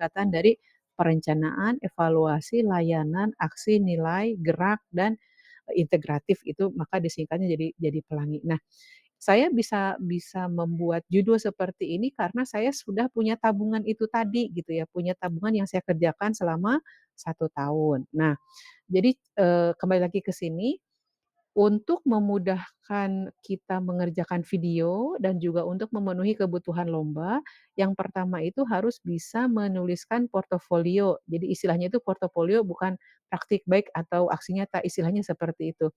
singkatan dari perencanaan, evaluasi, layanan, aksi, nilai, gerak, dan integratif itu maka disingkatnya jadi pelangi. Nah, saya bisa membuat judul seperti ini karena saya sudah punya tabungan itu tadi gitu ya, punya tabungan yang saya kerjakan selama 1 tahun. Nah, jadi, kembali lagi ke sini, untuk memudahkan kita mengerjakan video dan juga untuk memenuhi kebutuhan lomba, yang pertama itu harus bisa menuliskan portofolio. Jadi istilahnya itu portofolio bukan praktik baik atau aksi nyata, istilahnya seperti itu.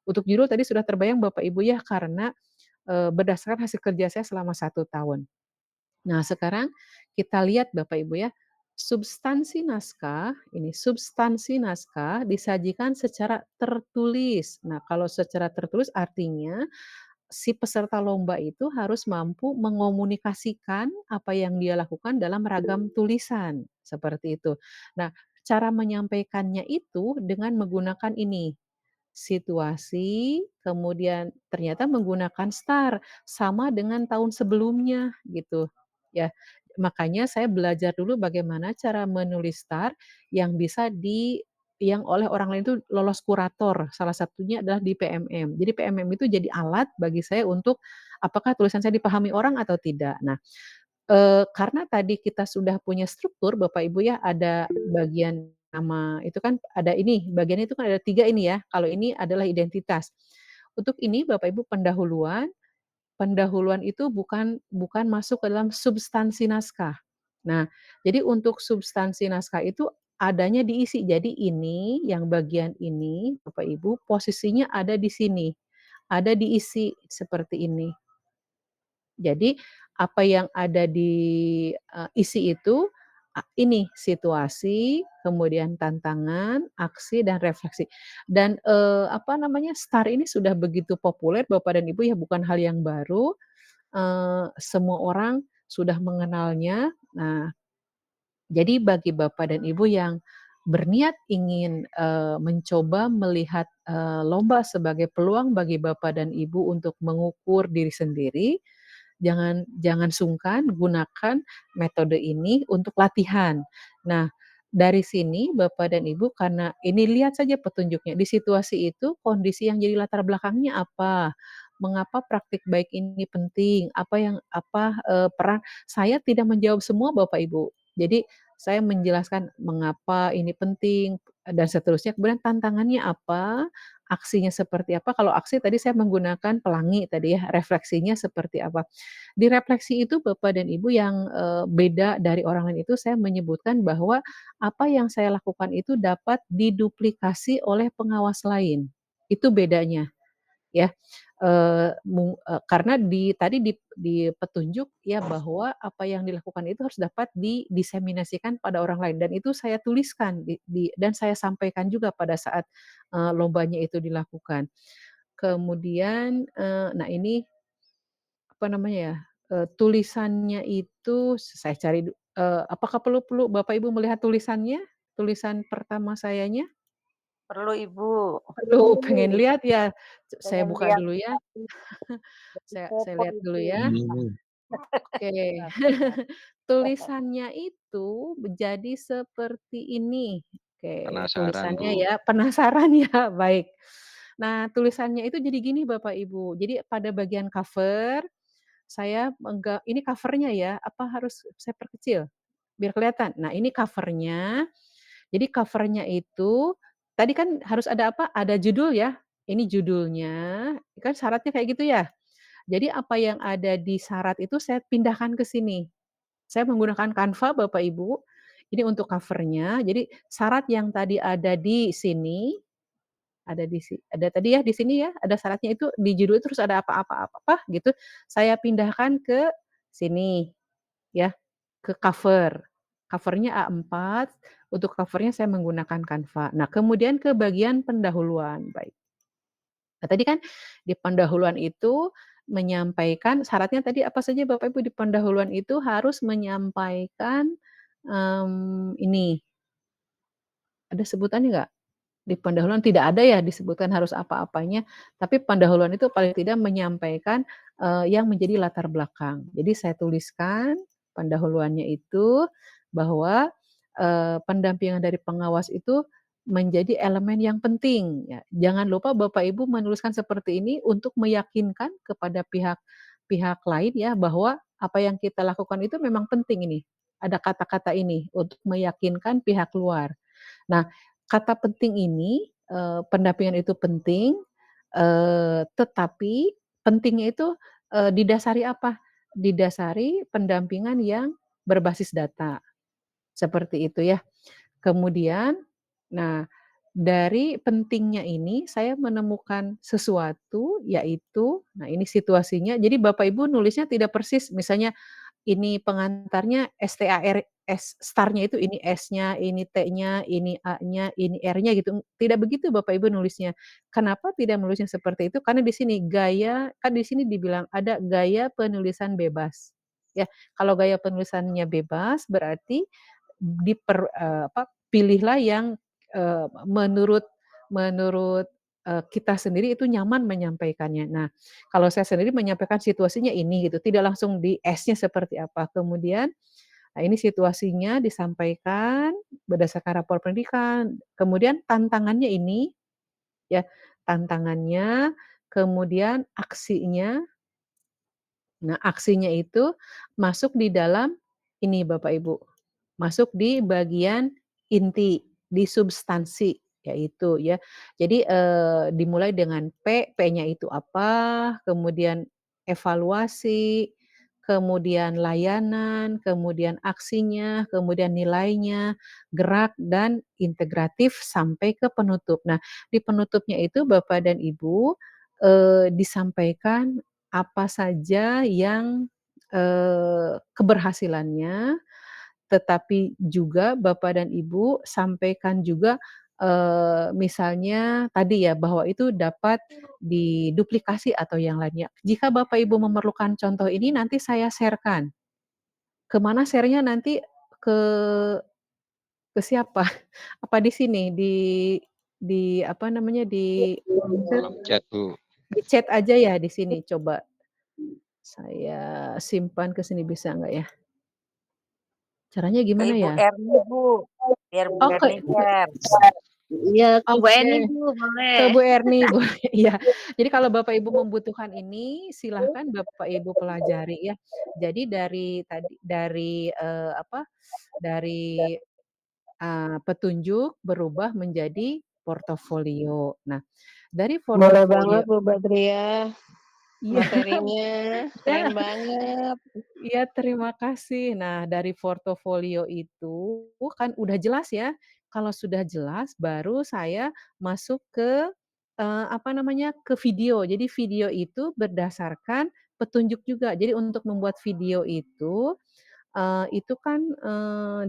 Untuk judul tadi sudah terbayang Bapak Ibu ya, karena, berdasarkan hasil kerja saya selama 1 tahun. Nah, sekarang kita lihat Bapak Ibu ya, substansi naskah disajikan secara tertulis. Nah, kalau secara tertulis artinya si peserta lomba itu harus mampu mengomunikasikan apa yang dia lakukan dalam ragam tulisan, seperti itu. Nah, cara menyampaikannya itu dengan menggunakan ini, situasi, kemudian ternyata menggunakan star, sama dengan tahun sebelumnya gitu, ya. Makanya saya belajar dulu bagaimana cara menulis star yang bisa yang oleh orang lain itu lolos kurator, salah satunya adalah di PMM. Jadi PMM itu jadi alat bagi saya untuk apakah tulisan saya dipahami orang atau tidak. Nah, karena tadi kita sudah punya struktur Bapak Ibu ya, ada bagian nama itu kan ada ini, bagiannya itu kan ada 3 ini ya, kalau ini adalah identitas. Untuk ini Bapak Ibu pendahuluan, pendahuluan itu bukan masuk ke dalam substansi naskah. Nah, jadi untuk substansi naskah itu adanya diisi. Jadi ini, yang bagian ini Bapak Ibu posisinya ada di sini, ada diisi seperti ini. Jadi apa yang ada di, isi itu, ini situasi, kemudian tantangan, aksi, dan refleksi. Dan, apa namanya, STAR ini sudah begitu populer Bapak dan Ibu ya, bukan hal yang baru, semua orang sudah mengenalnya. Nah, jadi bagi Bapak dan Ibu yang berniat ingin, mencoba melihat, lomba sebagai peluang bagi Bapak dan Ibu untuk mengukur diri sendiri, jangan jangan sungkan gunakan metode ini untuk latihan. Nah, dari sini Bapak dan Ibu karena ini lihat saja petunjuknya, di situasi itu kondisi yang jadi latar belakangnya apa, mengapa praktik baik ini penting, peran saya tidak menjawab semua Bapak Ibu. Jadi saya menjelaskan mengapa ini penting dan seterusnya, kemudian tantangannya apa, aksinya seperti apa, kalau aksi tadi saya menggunakan pelangi tadi ya, refleksinya seperti apa. Di refleksi itu Bapak dan Ibu yang, beda dari orang lain itu saya menyebutkan bahwa apa yang saya lakukan itu dapat diduplikasi oleh pengawas lain, itu bedanya ya. Karena di petunjuk ya bahwa apa yang dilakukan itu harus dapat didiseminasikan pada orang lain dan itu saya tuliskan dan saya sampaikan juga pada saat, lombanya itu dilakukan. Kemudian, nah ini apa namanya ya, tulisannya itu saya cari apakah perlu perlu Bapak Ibu melihat tulisannya? Tulisan pertama sayanya? Perlu Ibu. Perlu, pengen Ini lihat ya? Saya pengen buka lihat dulu ya. tapi jadi Saya kepo lihat dulu itu. ya. Ini Oke. Penasaran. Tulisannya itu menjadi seperti ini. Oke, penasaran, tulisannya Bu. ya, penasaran ya? Baik. Nah, tulisannya itu jadi gini Bapak Ibu, jadi pada bagian cover, saya ini cover-nya ya, apa harus saya perkecil? Biar kelihatan. Nah, ini cover-nya, jadi cover-nya itu, tadi kan harus ada apa? Ada judul ya, ini judulnya, kan syaratnya kayak gitu ya? Jadi apa yang ada di syarat itu saya pindahkan ke sini. Saya menggunakan Canva Bapak Ibu, ini untuk cover-nya, jadi syarat yang tadi ada di sini, ada tadi ya di sini ya, ada syaratnya itu di judul terus ada apa gitu, saya pindahkan ke sini ya, ke cover. Cover-nya A4, untuk cover-nya saya menggunakan Canva. Nah, kemudian ke bagian pendahuluan, baik. Nah, tadi kan di pendahuluan itu menyampaikan syaratnya tadi apa saja Bapak Ibu di pendahuluan itu harus menyampaikan, ini, ada sebutannya nggak? Di pendahuluan tidak ada ya disebutkan harus apa-apanya, tapi pendahuluan itu paling tidak menyampaikan, yang menjadi latar belakang. Jadi saya tuliskan pendahuluannya itu, bahwa, pendampingan dari pengawas itu menjadi elemen yang penting ya. Jangan lupa Bapak Ibu menuliskan seperti ini untuk meyakinkan kepada pihak pihak lain ya bahwa apa yang kita lakukan itu memang penting ini. Ada kata-kata ini untuk meyakinkan pihak luar. Nah, kata penting ini, pendampingan itu penting, tetapi pentingnya itu, didasari apa? Didasari pendampingan yang berbasis data, seperti itu ya. Kemudian, nah, dari pentingnya ini saya menemukan sesuatu, yaitu nah ini situasinya, jadi Bapak Ibu nulisnya tidak persis, misalnya ini pengantarnya star-nya itu ini S-nya, ini T-nya, ini A-nya, ini R-nya gitu, tidak begitu Bapak Ibu nulisnya. Kenapa tidak menulisnya seperti itu? Karena di sini gaya kan di sini dibilang ada gaya penulisan bebas, ya. Kalau gaya penulisannya bebas berarti pilihlah yang, menurut menurut, kita sendiri itu nyaman menyampaikannya. Nah, kalau saya sendiri menyampaikan situasinya ini gitu, tidak langsung di S-nya seperti apa. Kemudian, nah ini situasinya disampaikan berdasarkan rapor pendidikan, kemudian tantangannya ini ya, tantangannya, kemudian aksinya. Nah, aksinya itu masuk di dalam ini Bapak Ibu, masuk di bagian inti, di substansi, yaitu ya. Jadi, dimulai dengan P-nya itu apa, kemudian evaluasi, kemudian layanan, kemudian aksinya, kemudian nilainya, gerak, dan integratif sampai ke penutup. Nah, di penutupnya itu Bapak dan Ibu, disampaikan apa saja yang, keberhasilannya, tetapi juga Bapak dan Ibu sampaikan juga, misalnya tadi ya, bahwa itu dapat diduplikasi atau yang lainnya. Jika Bapak Ibu memerlukan contoh ini nanti saya share-kan. Ke mana share-nya nanti ke ke siapa? Apa di sini, di apa namanya, chat Kolom chat, Bu. di chat aja ya di sini? Coba saya simpan ke sini bisa nggak ya? Caranya Ke gimana Ibu ya? Erni, Bu, biar Bu Oh Erni share. iya, Oh, Bu oke. Eni, Bu, boleh. Ke Bu Erni, boleh iya. Jadi kalau Bapak Ibu membutuhkan ini, silahkan Bapak Ibu pelajari ya. Jadi dari, dari, petunjuk berubah menjadi portofolio. Nah, dari Boleh banget portofolio Bu Badriah, iya, materinya keren nah banget. iya, terima kasih. Nah, dari portofolio itu kan udah jelas ya, kalau sudah jelas baru saya masuk ke, apa namanya, ke video. Jadi video itu berdasarkan petunjuk juga. Jadi untuk membuat video itu kan,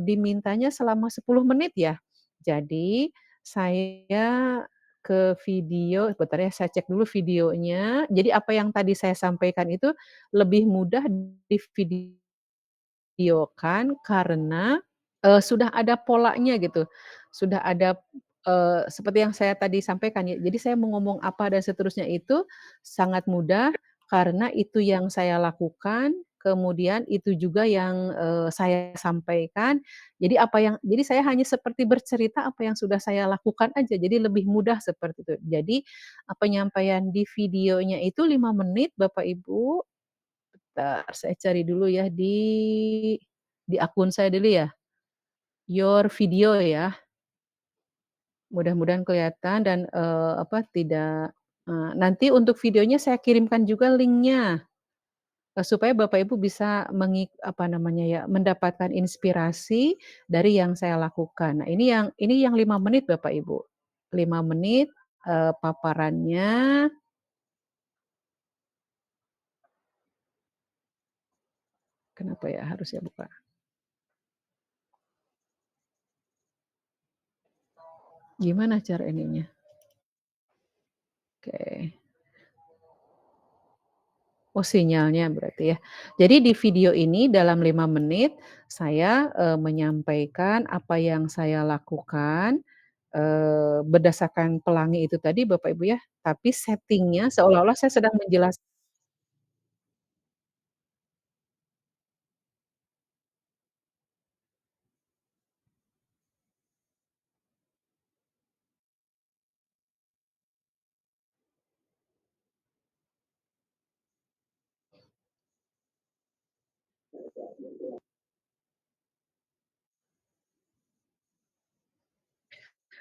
dimintanya selama 10 menit ya. Jadi saya ke video bentar ya, saya cek dulu videonya. Jadi apa yang tadi saya sampaikan itu lebih mudah divideokan karena, sudah ada polanya gitu, sudah ada, seperti yang saya tadi sampaikan ya. Jadi saya mau ngomong apa dan seterusnya itu sangat mudah karena itu yang saya lakukan, kemudian itu juga yang, saya sampaikan. Jadi saya hanya seperti bercerita apa yang sudah saya lakukan aja, jadi lebih mudah seperti itu. Jadi, penyampaian di videonya itu 5 menit Bapak Ibu. Bentar, saya cari dulu ya di akun saya dulu ya, Your Video ya, mudah-mudahan kelihatan dan, nanti untuk videonya saya kirimkan juga linknya, supaya Bapak Ibu bisa mendapatkan inspirasi dari yang saya lakukan. Nah ini yang 5 menit Bapak Ibu, 5 menit, paparannya kenapa ya harus ya buka? Gimana cara ininya? Oke. Oh, sinyalnya berarti ya. Jadi di video ini dalam 5 menit saya, menyampaikan apa yang saya lakukan, berdasarkan pelangi itu tadi Bapak Ibu ya, tapi setting-nya seolah-olah saya sedang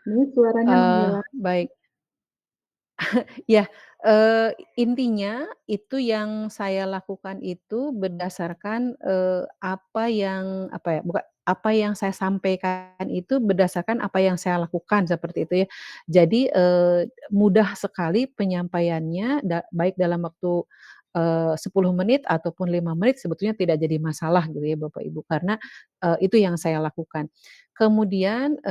Ini suaranya menghilang. Baik. Ya, intinya itu yang saya lakukan itu berdasarkan, apa yang apa ya, apa yang saya sampaikan itu berdasarkan apa yang saya lakukan, seperti itu ya. Jadi, mudah sekali penyampaiannya baik dalam waktu, 10 menit ataupun 5 menit sebetulnya tidak jadi masalah gitu ya Bapak Ibu, karena, itu yang saya lakukan. Kemudian,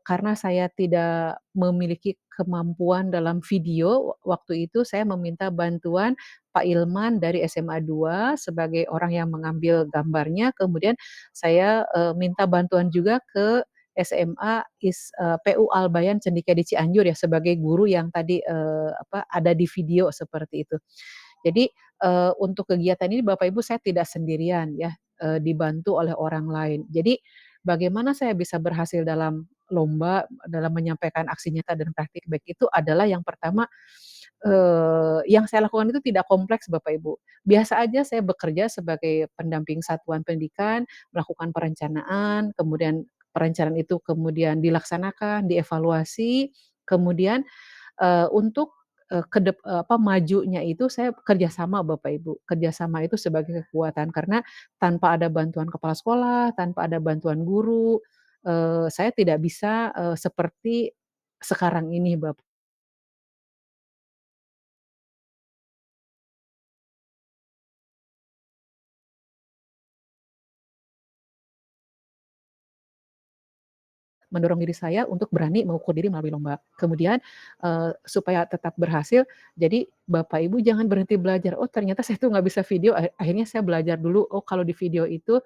karena saya tidak memiliki kemampuan dalam video, waktu itu saya meminta bantuan Pak Ilman dari SMA 2 sebagai orang yang mengambil gambarnya, kemudian saya, minta bantuan juga ke SMA PU Al-Bayan Cendekia di Cianjur ya, sebagai guru yang tadi, ada di video seperti itu. Jadi, untuk kegiatan ini Bapak Ibu saya tidak sendirian ya, dibantu oleh orang lain. Jadi, bagaimana saya bisa berhasil dalam lomba, dalam menyampaikan aksi nyata dan praktik baik itu adalah yang pertama, yang saya lakukan itu tidak kompleks Bapak Ibu. Biasa aja saya bekerja sebagai pendamping satuan pendidikan, melakukan perencanaan, kemudian perencanaan itu kemudian dilaksanakan, dievaluasi, kemudian untuk, majunya itu saya kerjasama Bapak Ibu. Kerjasama itu sebagai kekuatan karena tanpa ada bantuan kepala sekolah, tanpa ada bantuan guru, saya tidak bisa, seperti sekarang ini mendorong diri saya untuk berani mengukur diri melalui lomba. Kemudian, supaya tetap berhasil, jadi Bapak Ibu jangan berhenti belajar, "Oh ternyata saya tuh nggak bisa video," akhirnya saya belajar dulu, "Oh kalau di video itu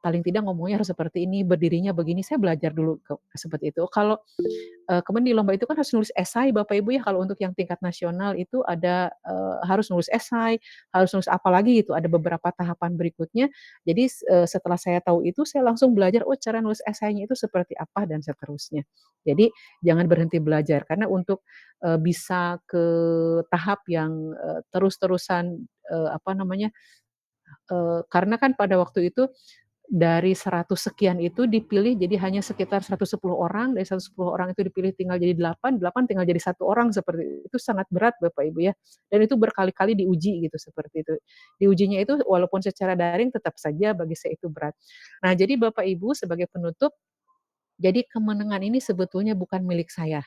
paling tidak ngomongnya harus seperti ini, berdirinya begini," saya belajar dulu seperti itu. Kalau kemudian di lomba itu kan harus nulis esai Bapak Ibu ya, kalau untuk yang tingkat nasional itu ada, harus nulis esai, harus nulis apa lagi gitu, ada beberapa tahapan berikutnya. Jadi setelah saya tahu itu, saya langsung belajar, oh cara nulis esainya itu seperti apa dan seterusnya. Jadi jangan berhenti belajar, karena untuk, bisa ke tahap yang, terus-terusan, apa namanya, karena kan pada waktu itu dari 100 sekian itu dipilih jadi hanya sekitar 110 orang, dari 110 orang itu dipilih tinggal jadi 8, 8 tinggal jadi 1 orang, seperti itu sangat berat Bapak Ibu ya, dan itu berkali-kali diuji gitu, seperti itu. Diujinya itu walaupun secara daring tetap saja bagi saya itu berat. Nah jadi Bapak Ibu sebagai penutup, jadi kemenangan ini sebetulnya bukan milik saya.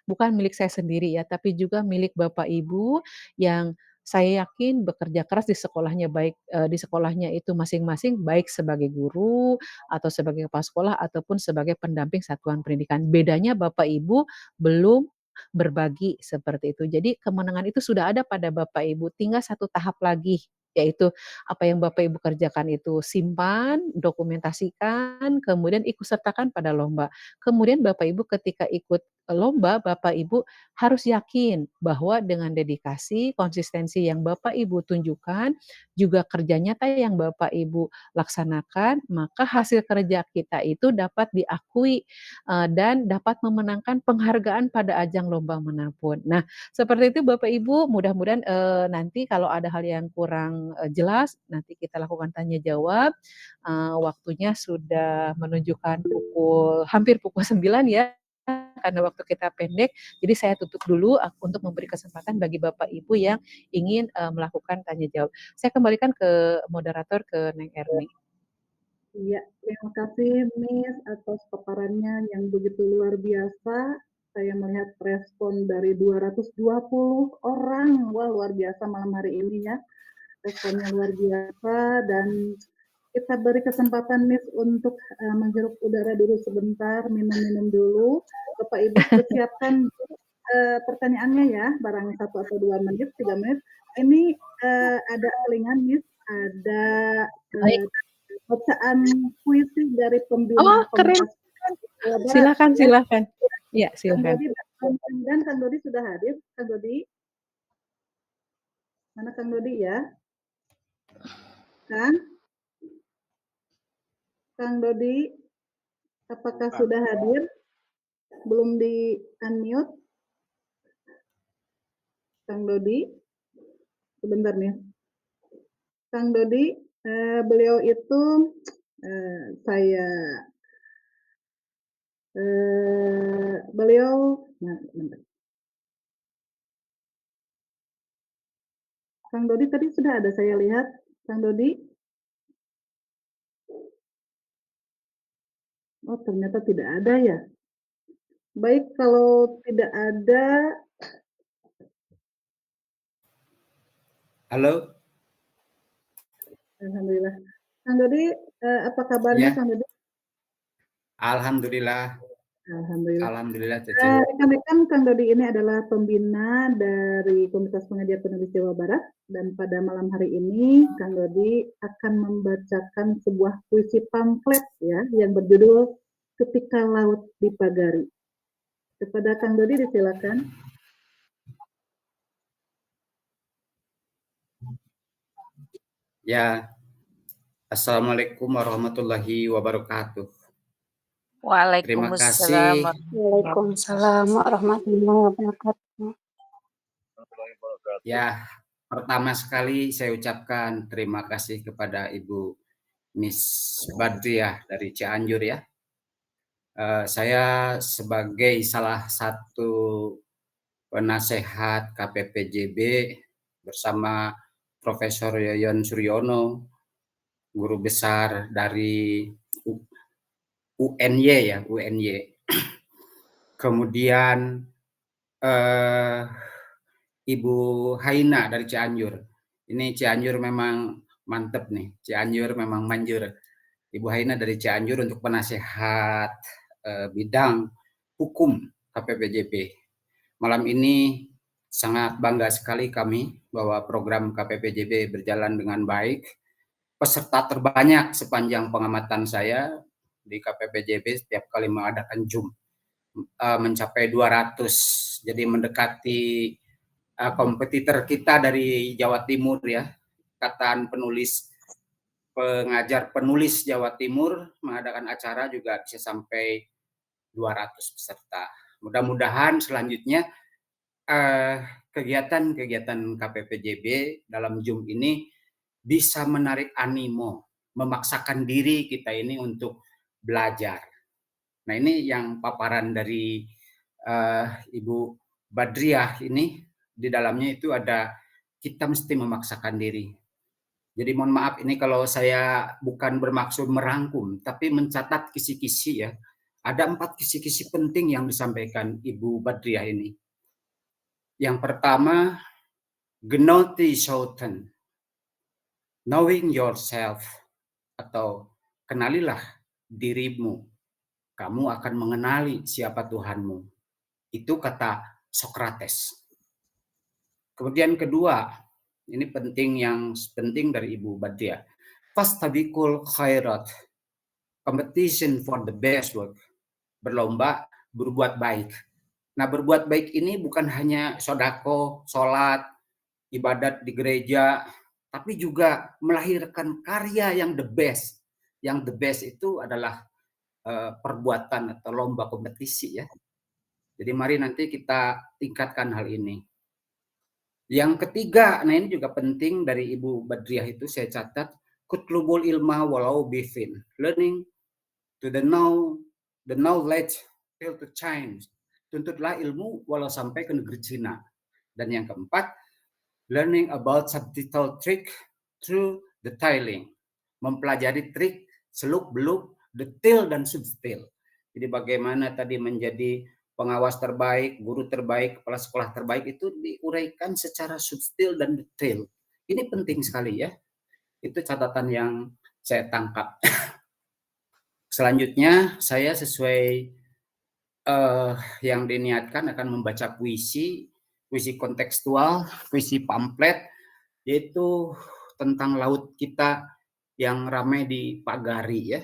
Bukan milik saya sendiri ya, tapi juga milik Bapak Ibu yang saya yakin bekerja keras di sekolahnya, baik, di sekolahnya itu masing-masing, baik sebagai guru atau sebagai kepala sekolah ataupun sebagai pendamping satuan pendidikan. Bedanya Bapak Ibu belum berbagi seperti itu. Jadi kemenangan itu sudah ada pada Bapak Ibu, tinggal satu tahap lagi, yaitu apa yang Bapak Ibu kerjakan itu simpan, dokumentasikan, kemudian ikut sertakan pada lomba. Kemudian Bapak Ibu ketika ikut lomba, Bapak Ibu harus yakin bahwa dengan dedikasi, konsistensi yang Bapak Ibu tunjukkan, juga kerja nyata yang Bapak Ibu laksanakan, maka hasil kerja kita itu dapat diakui, dan dapat memenangkan penghargaan pada ajang lomba manapun. Nah, seperti itu Bapak Ibu, mudah-mudahan, nanti kalau ada hal yang kurang, jelas, nanti kita lakukan tanya jawab, waktunya sudah menunjukkan hampir pukul 9 ya, karena waktu kita pendek, jadi saya tutup dulu untuk memberi kesempatan bagi Bapak Ibu yang ingin, melakukan tanya jawab. Saya kembalikan ke moderator, ke Neng Erni. Iya, terima kasih Miss atas paparannya yang begitu luar biasa. Saya melihat respon dari 220 orang. Wah, luar biasa malam hari ini ya. Responnya luar biasa dan kita beri kesempatan Miss untuk menghirup udara dulu sebentar, minum-minum dulu. Bapak Ibu persiapkan pertanyaannya ya, barangnya 1 atau 2 menit, 3 menit. Ini ada selingan Miss, ada Baik. eh, bacaan puisi dari Oh pembina keren, Komunitas Jawa Barat silakan ya. silakan. Iya Kang silakan. Dodi dan Kang Dodi sudah hadir. Kang Dodi, mana Kang Dodi ya? Kang, Kang Dodi, apakah sudah hadir? Belum di unmute, Kang Dodi. Sebentar nih, Kang Dodi. Beliau itu saya beliau nah, bentar. Kang Dodi tadi sudah ada saya lihat. Kang Dodi? Oh, ternyata tidak ada ya. Baik, kalau tidak ada, Halo, alhamdulillah. Kang Dodi, apa kabarnya ya, Kang Dodi? alhamdulillah, Alhamdulillah. alhamdulillah Cece. Rekan-rekan, Kang Dodi ini adalah pembina dari Komunitas Pengajar Penulis Jawa Barat, dan pada malam hari ini Kang Dodi akan membacakan sebuah puisi pamflet ya yang berjudul Ketika Laut Dipagari. Kepada Kang Dodi disilakan. Ya, Assalamualaikum warahmatullahi wabarakatuh. Terima Waalaikumsalam. kasih. Waalaikumsalam warahmatullahi wabarakatuh. Ya, pertama sekali saya ucapkan terima kasih kepada Ibu Miss Badriah dari Cianjur ya. Saya sebagai salah satu penasehat KPPJB bersama Profesor Yoyon Suryono, guru besar dari UNY ya, UNY. Kemudian Ibu Haina dari Cianjur. Ini Cianjur memang mantep nih, Cianjur memang manjur. Ibu Haina dari Cianjur untuk penasehat bidang hukum KPPJB. Malam ini sangat bangga sekali kami bahwa program KPPJB berjalan dengan baik. Peserta terbanyak sepanjang pengamatan saya di KPPJB setiap kali mengadakan Zoom mencapai 200. Jadi mendekati kompetitor kita dari Jawa Timur ya. Ikatan Pengajar Penulis Jawa Timur mengadakan acara juga bisa sampai 200 peserta. Mudah-mudahan selanjutnya kegiatan-kegiatan KPPJB dalam Zoom ini bisa menarik animo, memaksakan diri kita ini untuk belajar. Nah, ini yang paparan dari Ibu Badriah ini, di dalamnya itu ada kita mesti memaksakan diri. Jadi mohon maaf ini kalau saya bukan bermaksud merangkum, tapi mencatat kisi-kisi ya. Ada 4 kisi-kisi penting yang disampaikan Ibu Badriah ini. Yang pertama, Gnoti Shoten, knowing yourself, atau kenalilah dirimu, kamu akan mengenali siapa Tuhanmu. Itu kata Sokrates. Kemudian kedua, ini yang penting dari Ibu Badriah. Fastabiqul khairat, competition for the best work, berlomba berbuat baik. Nah, berbuat baik ini bukan hanya sodako, sholat, ibadat di gereja, tapi juga melahirkan karya yang the best. Yang the best itu adalah perbuatan atau lomba kompetisi ya. Jadi mari nanti kita tingkatkan hal ini. Yang ketiga, nah ini juga penting dari Ibu Badriah itu saya catat, kutlubul ilma walau bifin, learning to the knowledge till to change. Tuntutlah ilmu walau sampai ke negeri Cina. Dan yang keempat, learning about subtitle trick through detailing. Mempelajari trik, seluk-beluk, detail dan subtil. Jadi bagaimana tadi menjadi pengawas terbaik, guru terbaik, kepala sekolah terbaik itu diuraikan secara subtil dan detail. Ini penting sekali ya. Itu catatan yang saya tangkap. Selanjutnya saya sesuai yang diniatkan akan membaca puisi kontekstual, puisi pamflet, yaitu tentang laut kita yang ramai di Pagari ya.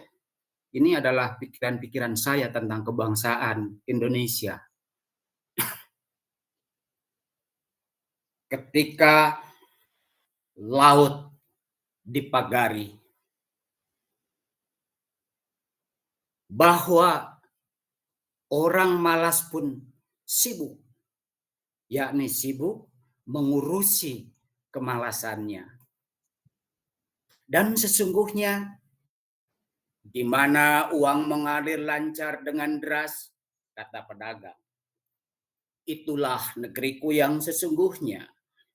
Ini adalah pikiran-pikiran saya tentang kebangsaan Indonesia. Ketika laut dipagari, bahwa orang malas pun sibuk, yakni sibuk mengurusi kemalasannya. Dan sesungguhnya di mana uang mengalir lancar dengan deras, kata pedagang, Itulah negeriku yang sesungguhnya.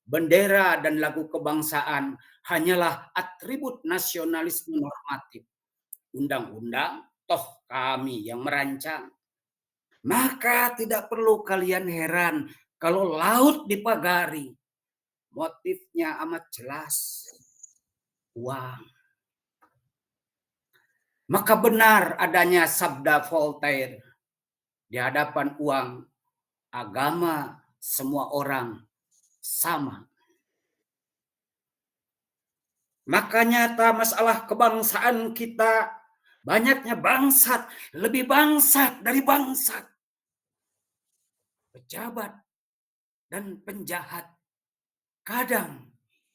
Bendera dan lagu kebangsaan hanyalah atribut nasionalisme normatif. Undang-undang toh kami yang merancang. Maka tidak perlu kalian heran kalau laut dipagari. Motifnya amat jelas. Uang. Maka benar adanya sabda Voltaire. Di hadapan uang, agama semua orang sama. Maka nyata masalah kebangsaan kita, banyaknya bangsat, lebih bangsat dari bangsat. Pejabat dan penjahat, kadang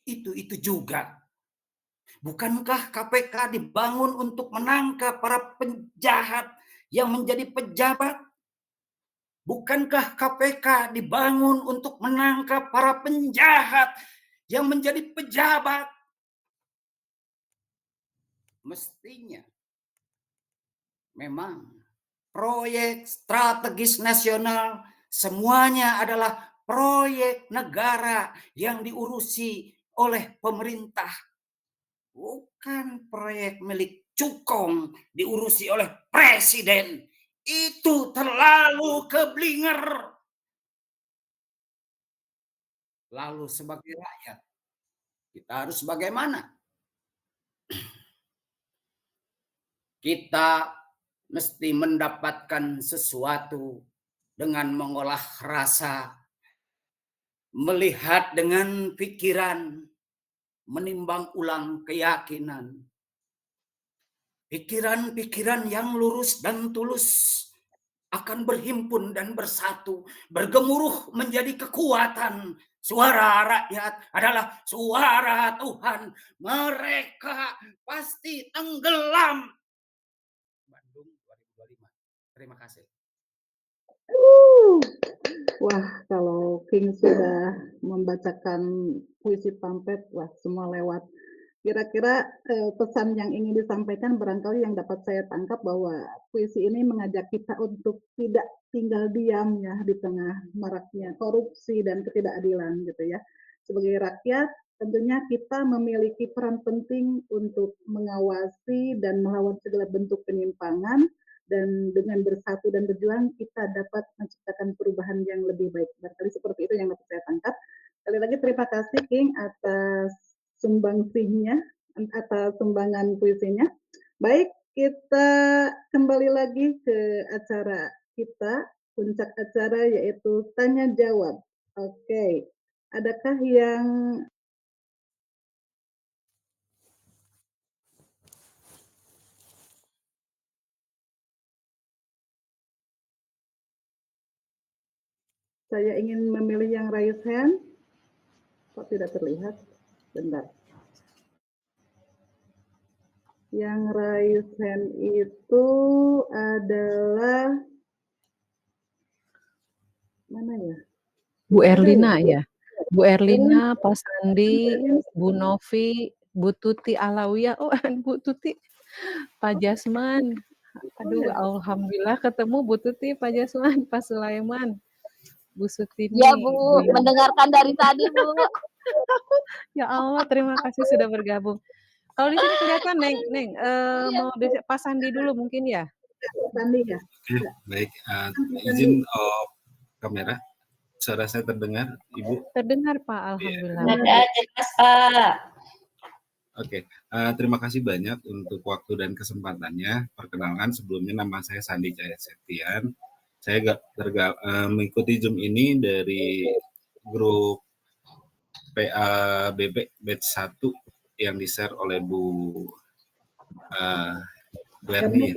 itu juga. Bukankah KPK dibangun untuk menangkap para penjahat yang menjadi pejabat? Bukankah KPK dibangun untuk menangkap para penjahat yang menjadi pejabat? Mestinya memang proyek strategis nasional semuanya adalah proyek negara yang diurusi oleh pemerintah. Bukan proyek milik cukong diurusi oleh presiden. Itu terlalu keblinger. Lalu sebagai rakyat, kita harus bagaimana? Kita mesti mendapatkan sesuatu dengan mengolah rasa, melihat dengan pikiran, menimbang ulang keyakinan. Pikiran-pikiran yang lurus dan tulus akan berhimpun dan bersatu, bergemuruh menjadi kekuatan. Suara rakyat adalah suara Tuhan. Mereka pasti tenggelam. Bandung 2025. Terima kasih. Wah, kalau King sudah membacakan puisi pamflet, wah semua lewat. Kira-kira pesan yang ingin disampaikan barangkali yang dapat saya tangkap bahwa puisi ini mengajak kita untuk tidak tinggal diam ya di tengah maraknya korupsi dan ketidakadilan gitu ya. Sebagai rakyat tentunya kita memiliki peran penting untuk mengawasi dan melawan segala bentuk penyimpangan, dan dengan bersatu dan berjuang kita dapat menciptakan perubahan yang lebih baik. Barangkali seperti itu yang dapat saya tangkap. Sekali lagi terima kasih King atas sumbangsinya, atas sumbangan puisinya. Baik, kita kembali lagi ke acara kita, puncak acara yaitu tanya jawab. Oke, adakah yang saya ingin memilih yang raise hand? Kok tidak terlihat? Bentar. Yang raise hand itu adalah mana ya? Bu Erlina ya? Bu Erlina, Pak Sandi, Bu Novi, Bu Tuti Alawiyah. Oh, Bu Tuti, Pak Jasman. Aduh, alhamdulillah ketemu Bu Tuti, Pak Jasman, Pak Sulaiman, Bu Sutini. Ya Bu, mendengarkan dari tadi Bu. Ya Allah, terima kasih sudah bergabung. Kalau di sini kelihatan Neng, mau Pak Sandi dulu mungkin ya? Sandi ya? Oke, baik. Izin kamera. Suara saya terdengar, Ibu? Terdengar Pak, alhamdulillah. Ada jelas Pak. Oke, terima kasih banyak untuk waktu dan kesempatannya. Perkenalkan, sebelumnya nama saya Sandi Cahya Septian. Saya mengikuti Zoom ini dari grup PABB batch 1 yang di-share oleh Bu Erni,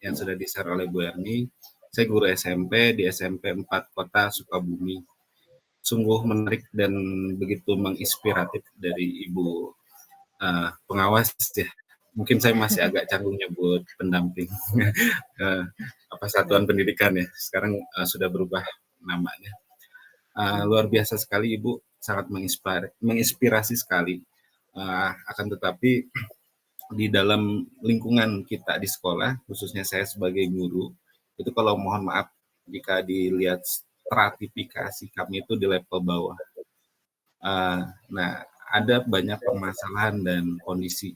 yang sudah di-share oleh Bu Erni. Saya guru SMP di SMP 4 Kota Sukabumi. Sungguh menarik dan begitu menginspiratif dari Ibu pengawas ya. Mungkin saya masih agak canggung nyebut pendamping satuan pendidikan ya. Sekarang sudah berubah namanya. Luar biasa sekali Ibu, sangat menginspirasi sekali. Akan tetapi di dalam lingkungan kita di sekolah, khususnya saya sebagai guru, itu kalau mohon maaf jika dilihat stratifikasi kami itu di level bawah. Nah, ada banyak permasalahan dan kondisi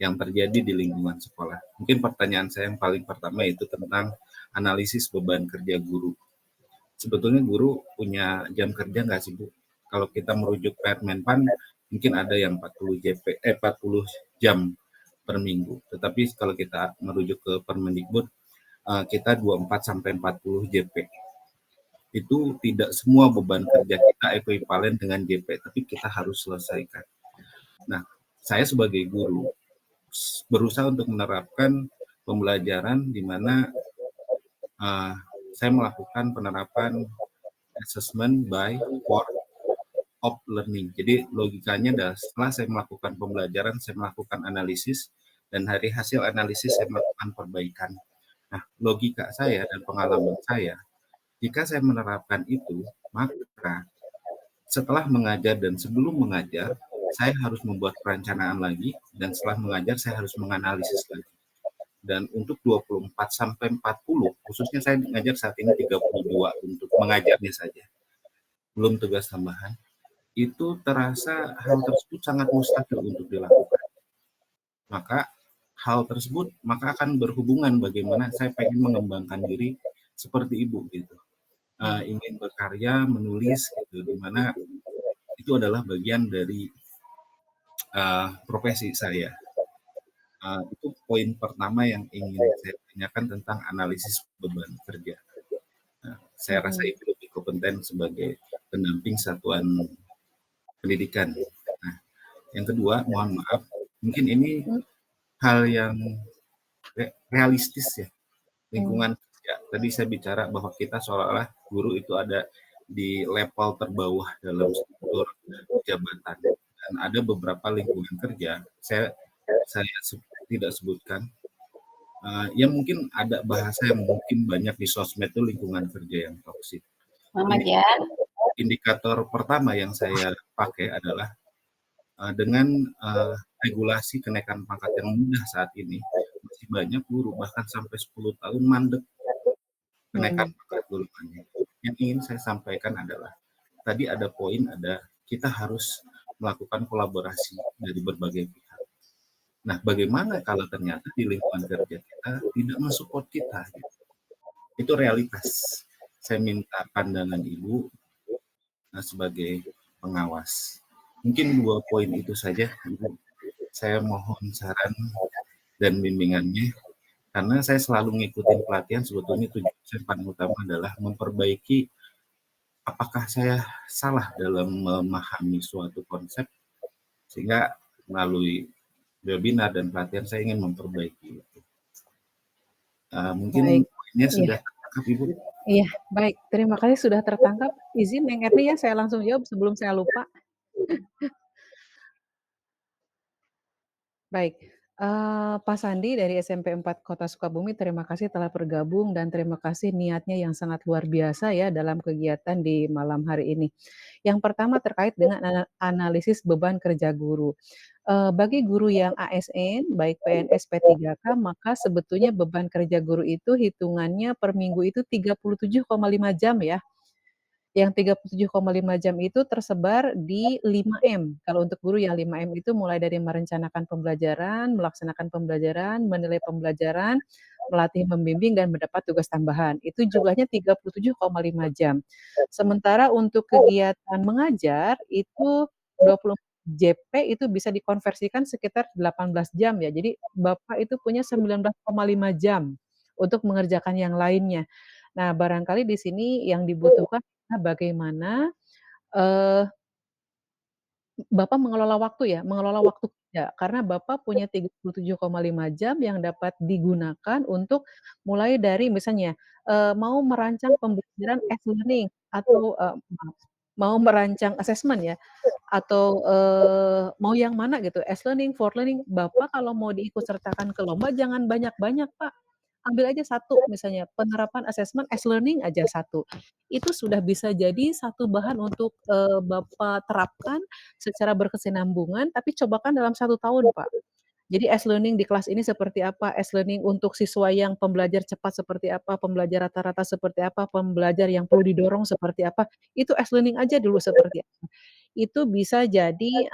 yang terjadi di lingkungan sekolah. Mungkin pertanyaan saya yang paling pertama itu tentang analisis beban kerja guru. Sebetulnya guru punya jam kerja nggak sih, Bu? Kalau kita merujuk Permenpan, mungkin ada yang 40 jam per minggu. Tetapi kalau kita merujuk ke Permendikbud, kita 24 sampai 40 JP. Itu tidak semua beban kerja kita ekuivalen dengan JP, tapi kita harus selesaikan. Nah, saya sebagai guru berusaha untuk menerapkan pembelajaran di mana saya melakukan penerapan assessment by for of learning. Jadi logikanya adalah setelah saya melakukan pembelajaran, saya melakukan analisis, dan dari hasil analisis saya melakukan perbaikan. Nah, logika saya dan pengalaman saya, jika saya menerapkan itu, maka setelah mengajar dan sebelum mengajar, saya harus membuat perencanaan lagi, dan setelah mengajar saya harus menganalisis lagi. Dan untuk 24 sampai 40, khususnya saya mengajar saat ini 32 untuk mengajarnya saja, belum tugas tambahan, itu terasa hal tersebut sangat mustahil untuk dilakukan. Maka hal tersebut akan berhubungan bagaimana saya pengen mengembangkan diri seperti ibu gitu. Ingin berkarya, menulis gitu, dimana itu adalah bagian dari profesi saya. Itu poin pertama yang ingin saya tanyakan tentang analisis beban kerja. Saya rasa itu lebih kompeten sebagai pendamping satuan pendidikan. Nah, yang kedua, mohon maaf, mungkin ini hal yang realistis ya, lingkungan kerja. Tadi saya bicara bahwa kita seolah-olah guru itu ada di level terbawah dalam struktur jabatan. Dan ada beberapa lingkungan kerja, saya tidak sebutkan, ya mungkin ada bahasa yang mungkin banyak di sosmed itu lingkungan kerja yang toksik. Mama Jan. Indikator pertama yang saya pakai adalah dengan regulasi kenaikan pangkat yang mudah saat ini, masih banyak guru bahkan sampai 10 tahun mandek kenaikan pangkat golongannya. Yang ingin saya sampaikan adalah, tadi ada poin, kita harus melakukan kolaborasi dari berbagai pihak. Nah, bagaimana kalau ternyata di lingkungan kerja kita tidak mensupport kita? Gitu. Itu realitas. Saya minta pandangan Ibu sebagai pengawas. Mungkin 2 poin itu saja, Ibu. Saya mohon saran dan bimbingannya, karena saya selalu ngikutin pelatihan, sebetulnya tujuan saya paling utama adalah memperbaiki apakah saya salah dalam memahami suatu konsep, sehingga melalui webinar dan pelatihan saya ingin memperbaiki. Mungkin poinnya sudah tertangkap, Ibu. Iya, baik. Terima kasih sudah tertangkap. Izin Neng Erni ya, saya langsung jawab sebelum saya lupa. Baik, Pak Sandi dari SMP 4 Kota Sukabumi, terima kasih telah bergabung dan terima kasih niatnya yang sangat luar biasa ya dalam kegiatan di malam hari ini. Yang pertama terkait dengan analisis beban kerja guru. Bagi guru yang ASN, baik PNS, P3K, maka sebetulnya beban kerja guru itu hitungannya per minggu itu 37,5 jam ya. Yang 37,5 jam itu tersebar di 5M. Kalau untuk guru yang 5M itu mulai dari merencanakan pembelajaran, melaksanakan pembelajaran, menilai pembelajaran, melatih membimbing, dan mendapat tugas tambahan. Itu jumlahnya 37,5 jam. Sementara untuk kegiatan mengajar itu 20 JP itu bisa dikonversikan sekitar 18 jam ya. Jadi Bapak itu punya 19,5 jam untuk mengerjakan yang lainnya. Nah, barangkali di sini yang dibutuhkan bagaimana, Bapak mengelola waktu ya, mengelola waktu kerja. Karena Bapak punya 37,5 jam yang dapat digunakan untuk mulai dari misalnya, mau merancang pembelajaran e-learning atau, maaf, mau merancang asesmen ya, atau, mau yang mana gitu, e-learning, for learning, Bapak kalau mau diikut sertakan ke lomba jangan banyak-banyak, Pak. Ambil aja satu misalnya, penerapan asesmen e-learning aja satu. Itu sudah bisa jadi satu bahan untuk, Bapak terapkan secara berkesinambungan, tapi cobakan dalam 1 tahun, Pak. Jadi learning di kelas ini seperti apa, learning untuk siswa yang pembelajar cepat seperti apa, pembelajar rata-rata seperti apa, pembelajar yang perlu didorong seperti apa, itu learning aja dulu seperti apa. Itu bisa jadi,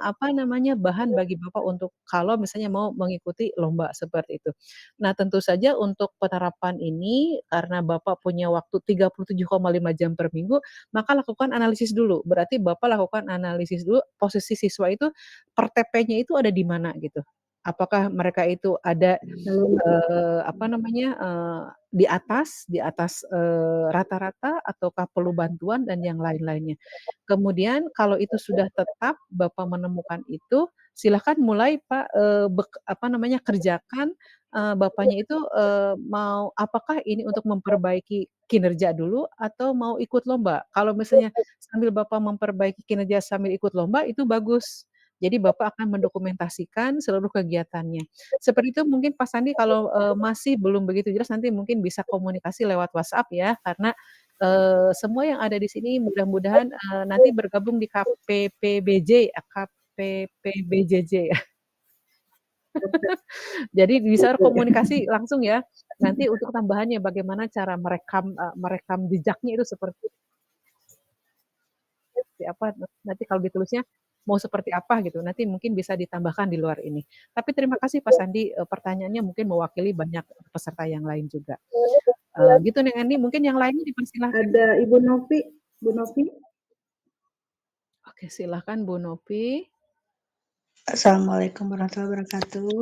apa namanya, bahan bagi Bapak untuk kalau misalnya mau mengikuti lomba seperti itu. Nah, tentu saja untuk penerapan ini karena Bapak punya waktu 37,5 jam per minggu, maka lakukan analisis dulu. Berarti Bapak lakukan analisis dulu posisi siswa itu per TP-nya itu ada di mana gitu. Apakah mereka itu ada, Kalau apa namanya, di atas rata-rata ataukah perlu bantuan dan yang lain-lainnya. Kemudian kalau itu sudah tetap Bapak menemukan itu, silahkan mulai Pak, apa namanya, kerjakan, Bapaknya itu, mau apakah ini untuk memperbaiki kinerja dulu atau mau ikut lomba? Kalau misalnya sambil Bapak memperbaiki kinerja sambil ikut lomba itu bagus. Jadi Bapak akan mendokumentasikan seluruh kegiatannya. Seperti itu mungkin Pak Sandi kalau, masih belum begitu jelas nanti mungkin bisa komunikasi lewat WhatsApp ya, karena, semua yang ada di sini mudah-mudahan, nanti bergabung di KPPBJ ya. Jadi bisa komunikasi langsung ya. Nanti untuk tambahannya bagaimana cara merekam jejaknya itu seperti apa, nanti kalau ditulisnya mau seperti apa gitu, nanti mungkin bisa ditambahkan di luar ini. Tapi terima kasih Pak Sandi, pertanyaannya mungkin mewakili banyak peserta yang lain juga. Gitu Neng Eni, mungkin yang lainnya dipersilahkan. ada Ibu Novi. Bu Novi. Oke, silahkan Bu Novi. Assalamualaikum warahmatullahi wabarakatuh.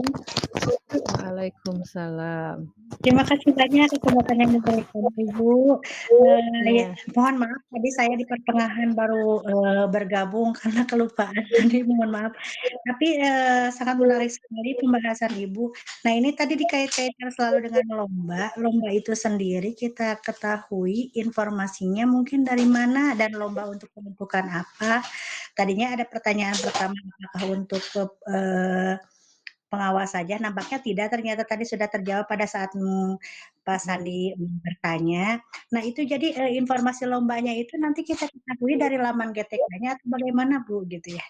Waalaikumsalam. Terima kasih banyak kesempatan yang diberikan Ibu. Iya. Mohon maaf tadi saya di pertengahan baru bergabung karena kelupaan tadi, mohon maaf. Tapi sangat menarik sekali pembahasan Ibu. Nah ini tadi dikait-kaitkan selalu dengan lomba. Lomba itu sendiri kita ketahui informasinya mungkin dari mana dan lomba untuk menentukan apa. Tadinya ada pertanyaan pertama apakah untuk pengawas saja, nampaknya tidak, ternyata tadi sudah terjawab pada saat Pak Sandi bertanya. Nah itu jadi informasi lombanya itu nanti kita ketahui dari laman GTK-nya atau bagaimana Bu gitu ya.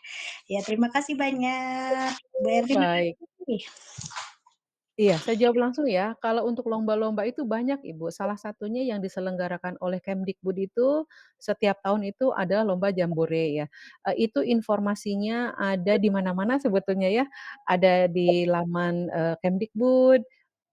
Ya terima kasih banyak Bu Erni. Baik. Makasih. Iya, saya jawab langsung ya. Kalau untuk lomba-lomba itu banyak, Ibu. Salah satunya yang diselenggarakan oleh Kemdikbud itu setiap tahun itu adalah lomba jambore ya. Itu informasinya ada di mana-mana sebetulnya ya. Ada di laman, Kemdikbud,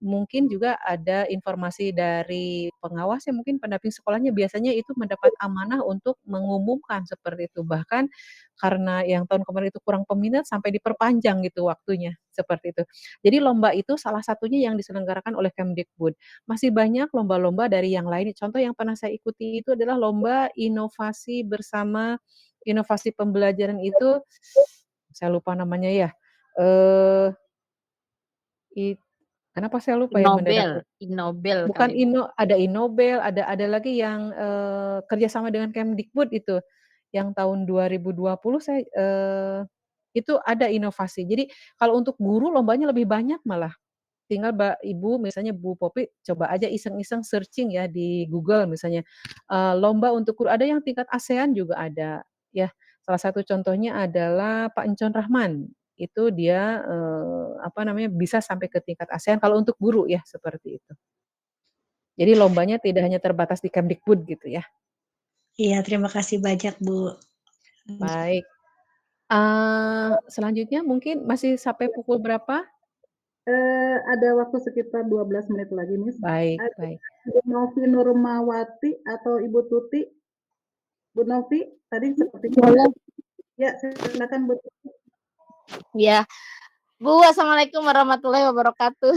mungkin juga ada informasi dari pengawas ya, mungkin pendamping sekolahnya biasanya itu mendapat amanah untuk mengumumkan seperti itu. Bahkan karena yang tahun kemarin itu kurang peminat sampai diperpanjang gitu waktunya, seperti itu. Jadi lomba itu salah satunya yang diselenggarakan oleh Kemdikbud. Masih banyak lomba-lomba dari yang lain, contoh yang pernah saya ikuti itu adalah lomba inovasi bersama inovasi pembelajaran itu, saya lupa namanya ya, eee, it kenapa saya lupa ya mendadak tuh? Innobel Bukan kali, Bu. Ada Innobel, ada lagi yang, kerjasama dengan Kemdikbud itu, yang tahun 2020 itu ada inovasi. Jadi kalau untuk guru lombanya lebih banyak malah. Tinggal Ibu misalnya Bu Popi coba aja iseng-iseng searching ya di Google misalnya, lomba untuk guru, ada yang tingkat ASEAN juga ada, ya. Salah satu contohnya adalah Pak Encon Rahman, itu dia, apa namanya, bisa sampai ke tingkat ASEAN kalau untuk guru ya, seperti itu. Jadi lombanya tidak hanya terbatas di Kemdikbud gitu ya. Iya terima kasih banyak Bu. Baik, selanjutnya mungkin masih sampai pukul berapa? Ada waktu sekitar 12 menit lagi, Miss. Baik Ada baik. Ibu Novi Nurmawati atau Ibu Tuti. Bu Novi, tadi sepertinya Boleh. ya, silakan Bu. Iya. Bu, assalamualaikum warahmatullahi wabarakatuh.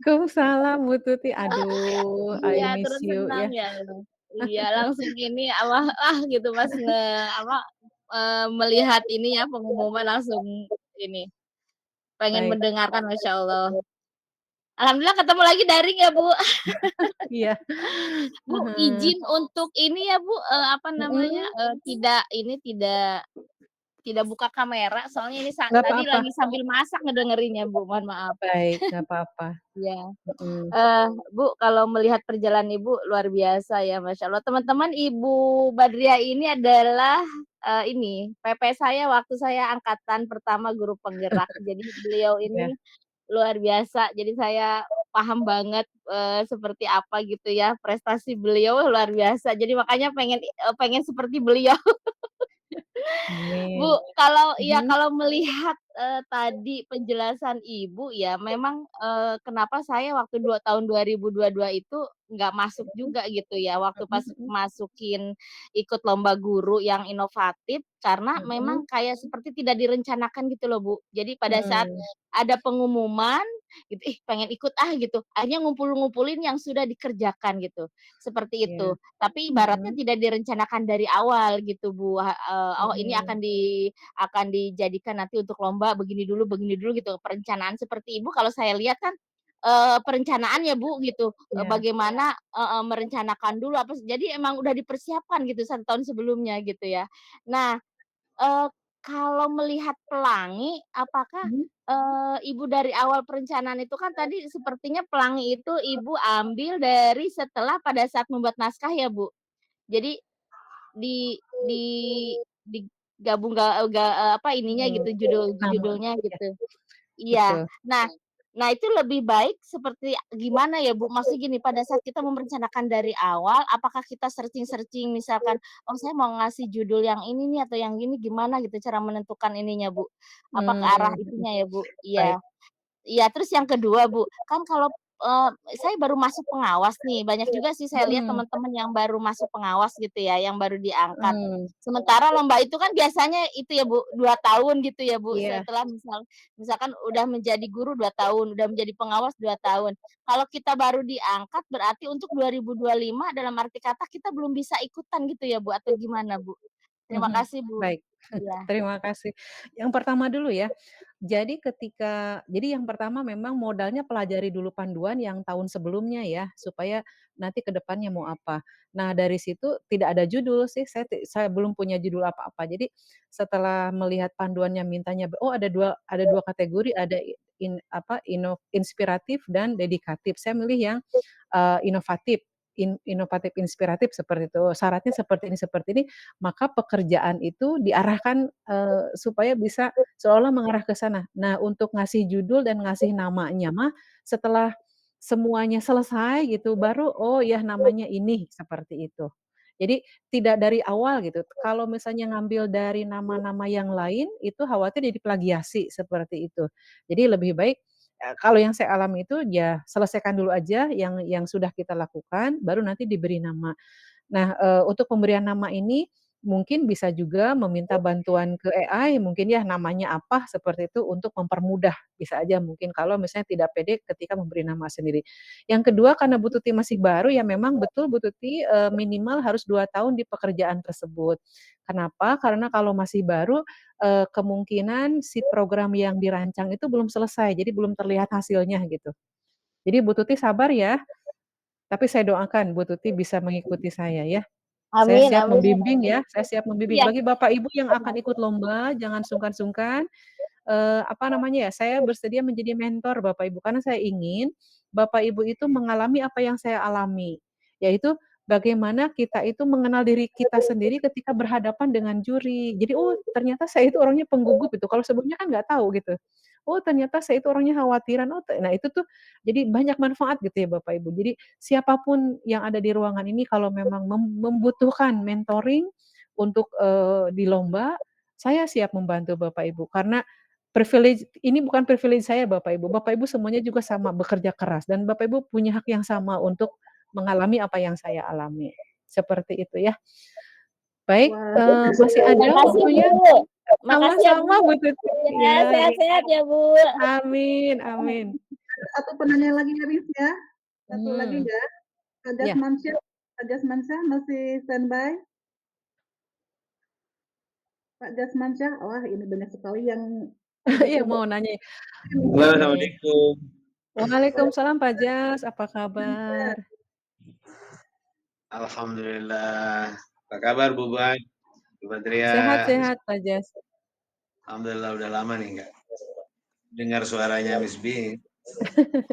Waalaikumsalam Bu Tuti, aduh I Iya, miss turut you senang ya. ya. Iya, langsung ini gitu pas melihat ini ya pengumuman langsung ini pengen Baik, mendengarkan, Masya Allah. Alhamdulillah ketemu lagi daring ya Bu. iya. Bu, Mhm, izin untuk ini ya Bu, apa namanya, mhm, tidak tidak buka kamera, soalnya ini Nggak tadi apa-apa. lagi sambil masak ngedengerinnya, Bu, mohon maaf. Baik, nggak apa-apa. Iya. Mhm. Bu, kalau melihat perjalanan Ibu luar biasa ya, Masya Allah. Teman-teman, Ibu Badriah ini adalah, ini, PP saya waktu saya angkatan pertama guru penggerak. Jadi beliau Iya. ini luar biasa, jadi saya paham banget, seperti apa gitu ya prestasi beliau luar biasa. Jadi makanya pengen seperti beliau. Bu, Amin. kalau ya Mhm. kalau melihat, tadi penjelasan Ibu ya, memang, kenapa saya waktu tahun 2022 itu nggak masuk Mhm. juga gitu ya, waktu Mhm pas mhm. masukin ikut lomba guru yang inovatif, karena Mhm. memang kayak seperti tidak direncanakan gitu loh, Bu. Jadi pada saat Mmm. ada pengumuman gitu, "Ih, pengen ikut ah," gitu, akhirnya ngumpulin yang sudah dikerjakan gitu, seperti Iya. itu. Tapi ibaratnya Mhm. tidak direncanakan dari awal gitu, Bu, oh ini Mhm. akan dijadikan nanti untuk lomba begini dulu gitu. Perencanaan seperti Ibu kalau saya lihat kan, perencanaan ya, Bu, gitu, Iya. bagaimana merencanakan dulu apa jadi emang udah dipersiapkan gitu 1 tahun sebelumnya gitu ya. Nah, Eee, kalau melihat pelangi, apakah, Mhm. Ibu dari awal perencanaan itu kan tadi sepertinya pelangi itu Ibu ambil dari setelah pada saat membuat naskah ya, Bu? Jadi di digabung apa ininya Mhm. gitu, Nama. judulnya Iya, gitu. Iya. betul. Nah itu lebih baik seperti gimana ya, Bu? Maksudnya gini, pada saat kita merencanakan dari awal, apakah kita searching-searching misalkan, "Oh saya mau ngasih judul yang ini nih atau yang ini," gimana gitu cara menentukan ininya, Bu? Apa ke arah Mhm. itunya ya, Bu? Baik. Iya. Iya, terus yang kedua, Bu, kan kalau, saya baru masuk pengawas nih, banyak juga sih saya lihat Mhm. teman-teman yang baru masuk pengawas gitu ya, yang baru diangkat. Mhm. Sementara lomba itu kan biasanya itu ya, Bu, 2 tahun gitu ya, Bu, Iya. setelah misalkan udah menjadi guru 2 tahun, udah menjadi pengawas 2 tahun. Kalau kita baru diangkat berarti untuk 2025 dalam arti kata kita belum bisa ikutan gitu ya, Bu, atau gimana, Bu? Terima Mhm. kasih, Bu. Baik. Iya. Terima kasih. Yang pertama dulu ya, jadi yang pertama memang modalnya pelajari dulu panduan yang tahun sebelumnya ya, supaya nanti ke depannya mau apa. Nah, dari situ tidak ada judul sih, saya belum punya judul apa-apa. Jadi setelah melihat panduannya mintanya, oh ada dua kategori, ada inspiratif dan dedikatif. Saya milih yang, inovatif. Inovatif inspiratif seperti itu, syaratnya seperti ini, maka pekerjaan itu diarahkan, supaya bisa seolah mengarah ke sana. Nah, untuk ngasih judul dan ngasih namanya mah setelah semuanya selesai gitu, baru, "Oh ya namanya ini," seperti itu. Jadi tidak dari awal gitu. Kalau misalnya ngambil dari nama-nama yang lain, itu khawatir jadi plagiasi, seperti itu. Jadi lebih baik, kalau yang saya alami itu ya selesaikan dulu aja yang sudah kita lakukan, baru nanti diberi nama. Nah, untuk pemberian nama ini mungkin bisa juga meminta bantuan ke AI mungkin ya namanya apa seperti itu untuk mempermudah, bisa aja mungkin kalau misalnya tidak pede ketika memberi nama sendiri. Yang kedua karena Bu Tuti masih baru ya memang betul Bu Tuti, minimal harus 2 tahun di pekerjaan tersebut. Kenapa? Karena kalau masih baru, kemungkinan si program yang dirancang itu belum selesai, jadi belum terlihat hasilnya gitu. Jadi Bu Tuti sabar ya, tapi saya doakan Bu Tuti bisa mengikuti saya ya. Saya Amin siap amin. membimbing ya, saya siap membimbing. Iya. Bagi Bapak Ibu yang akan ikut lomba, jangan sungkan-sungkan, apa namanya ya, saya bersedia menjadi mentor Bapak Ibu, karena saya ingin Bapak Ibu itu mengalami apa yang saya alami, yaitu bagaimana kita itu mengenal diri kita sendiri ketika berhadapan dengan juri. Jadi, oh ternyata saya itu orangnya penggugup itu, kalau sebelumnya kan nggak tahu gitu. Oh ternyata saya itu orangnya khawatiran, nah itu tuh jadi banyak manfaat gitu ya Bapak Ibu. Jadi siapapun yang ada di ruangan ini kalau memang membutuhkan mentoring untuk, di lomba, saya siap membantu Bapak Ibu, karena privilege ini bukan privilege saya Bapak Ibu semuanya juga sama bekerja keras dan Bapak Ibu punya hak yang sama untuk mengalami apa yang saya alami, seperti itu ya. Baik, Wah, masih ada Makasih, Bu. waktunya? Makasih ya, Bu. Sama-sama Bu Tuti, Iya, iya iya. sehat-sehat ya, Bu. Amin amin. ada satu penanya lagi ya, Miss, ya. Satu lagi Mhm, nggak? Kak iya. Jasmansyah Kak Jasmansyah masih standby? Kak Jasmansyah, wah ini banyak sekali yang Iya tiba-tiba mau nanya. Halo, Oke. assalamualaikum. Waalaikumsalam Pak Jas, apa kabar? Alhamdulillah. Apa kabar Bu Ban, Bu Badriah? Sehat-sehat Pak Jas. Alhamdulillah udah lama nih nggak dengar suaranya Miss B.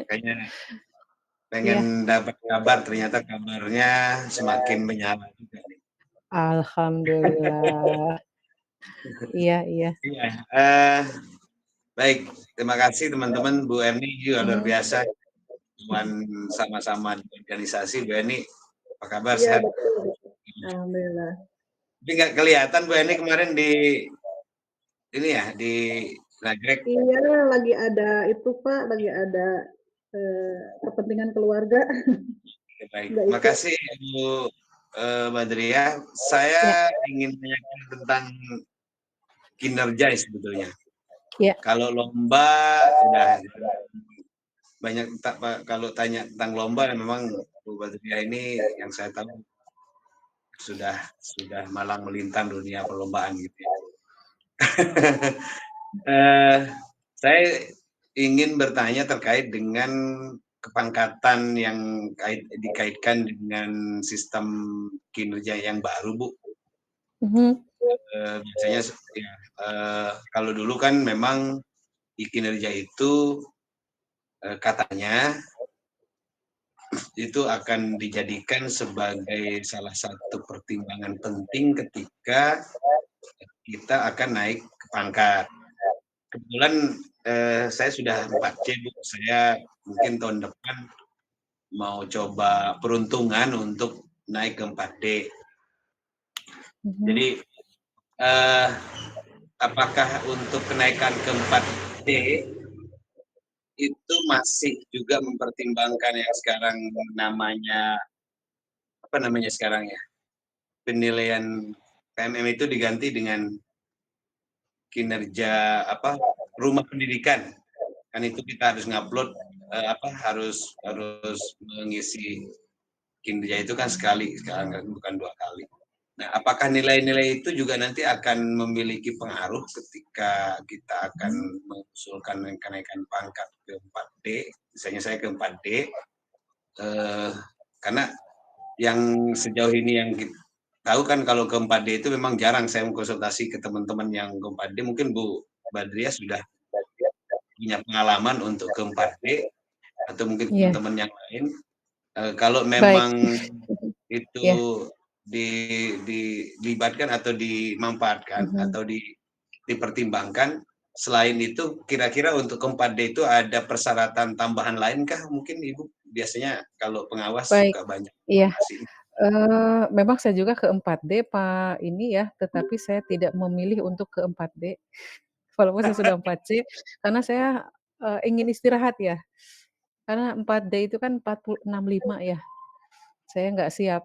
Kayaknya Iya. pengen dapat kabar, ternyata kabarnya semakin menyala juga nih. Alhamdulillah. Iya. Iya, baik. Terima kasih teman-teman. Bu Erni juga luar biasa. Cuman sama-sama di organisasi. Bu Erni, apa kabar? Iya, Sehat? betul. Alhamdulillah. Tapi nggak kelihatan Bu Erni kemarin di ini ya, di Nagrek. Iya, lagi ada itu Pak, lagi ada kepentingan keluarga. Baik, Nggak terima ikut. kasih Bu Badriah. Saya ingin menanyakan tentang kinerja sebetulnya. Iya. Kalau lomba sudah banyak, kalau tanya tentang lomba memang Bu Badriah ini yang saya tahu sudah malang melintang dunia perlombaan gitu ya. Saya ingin bertanya terkait dengan kepangkatan yang dikaitkan dengan sistem kinerja yang baru, Bu. Biasanya ya, kalau dulu kan memang di kinerja itu katanya itu akan dijadikan sebagai salah satu pertimbangan penting ketika kita akan naik ke pangkat. Kebetulan saya sudah 4C, Bu. Saya mungkin tahun depan mau coba peruntungan untuk naik ke 4D. Jadi apakah untuk kenaikan ke 4D itu masih juga mempertimbangkan yang sekarang namanya apa namanya sekarang ya, penilaian PMM itu diganti dengan kinerja apa, rumah pendidikan, kan itu kita harus ngupload harus mengisi kinerja itu kan sekali, sekarang bukan 2 kali. Nah, apakah nilai-nilai itu juga nanti akan memiliki pengaruh ketika kita akan mengusulkan kenaikan pangkat ke 4D, misalnya saya ke 4D, karena yang sejauh ini yang kita tahu kan kalau ke 4D itu memang jarang saya mengkonsultasi ke teman-teman yang ke 4D, mungkin Bu Badriah sudah punya pengalaman untuk ke 4D, atau mungkin teman-teman yang lain. Kalau memang itu dilibatkan atau dimanfaatkan atau dipertimbangkan, selain itu kira-kira untuk ke 4D itu ada persyaratan tambahan lainkah mungkin Ibu? Biasanya kalau pengawas suka banyak informasi. Memang saya juga ke 4D Pak ini ya, tetapi saya tidak memilih untuk ke 4D. Walaupun saya sudah 4C, karena saya, ingin istirahat ya. Karena 4D itu kan 65 ya, saya nggak siap.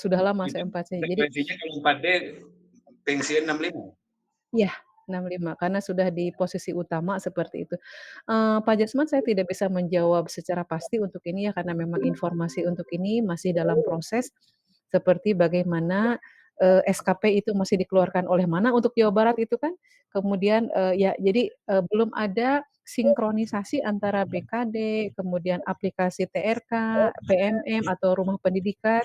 Sudah lama Itu saya 4C. Jadi frekuensinya kalau 4D pensiun 65? iya, 65 karena sudah di posisi utama seperti itu. Pak Jasman saya tidak bisa menjawab secara pasti untuk ini ya, karena memang informasi untuk ini masih dalam proses, seperti bagaimana, SKP itu masih dikeluarkan oleh mana untuk Jawa Barat itu kan. Kemudian, ya jadi, belum ada sinkronisasi antara BKD, kemudian aplikasi TRK, PMM atau rumah pendidikan,